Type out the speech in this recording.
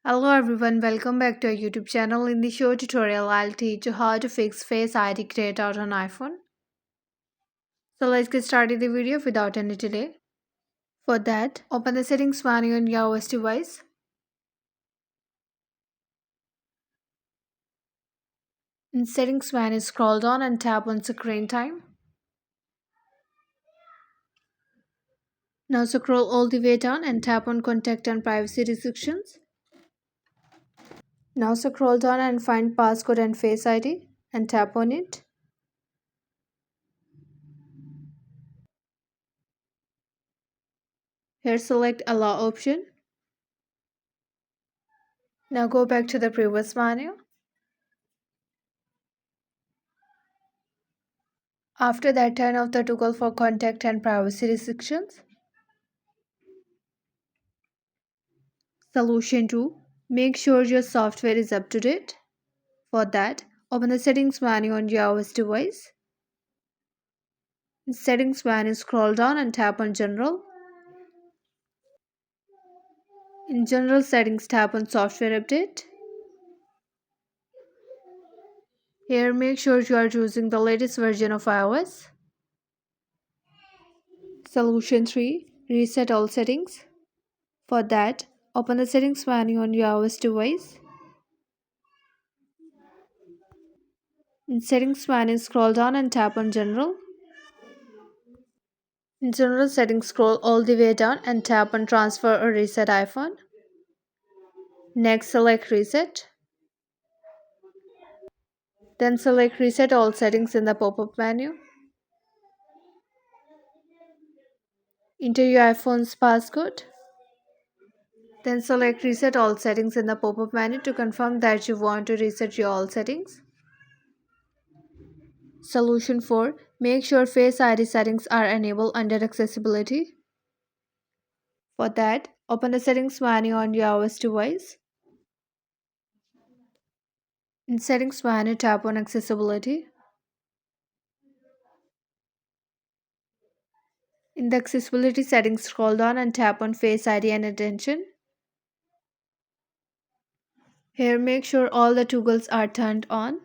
Hello everyone, welcome back to our YouTube channel. In this show tutorial, I'll teach you how to fix Face ID grayed out on iPhone. So let's get started the video without any delay. For that, open the settings menu on your iOS device. In settings menu, scroll down and tap on screen time. Now scroll all the way down and tap on contact and privacy restrictions. Now scroll down and find passcode and Face ID and tap on it. Here select allow option. Now go back to the previous menu. After that, turn off the toggle for contact and privacy restrictions. Solution 2. Make sure your software is up to date. For that, open the settings menu on your iOS device. In settings menu, scroll down and tap on general. In general settings, tap on software update. Here, make sure you are using the latest version of iOS. Solution 3. Reset all settings. For that, open the settings menu on your iOS device. In settings menu, scroll down and tap on general. In general settings, scroll all the way down and tap on transfer or reset iPhone. Next, select reset. Then select reset all settings in the pop-up menu. Enter your iPhone's passcode. Then select reset all settings in the pop-up menu to confirm that you want to reset your all settings. Solution 4. Make sure Face ID settings are enabled under accessibility. For that, open the settings menu on your iOS device. In settings menu, tap on accessibility. In the accessibility settings, scroll down and tap on Face ID and attention. Here, make sure all the toggles are turned on.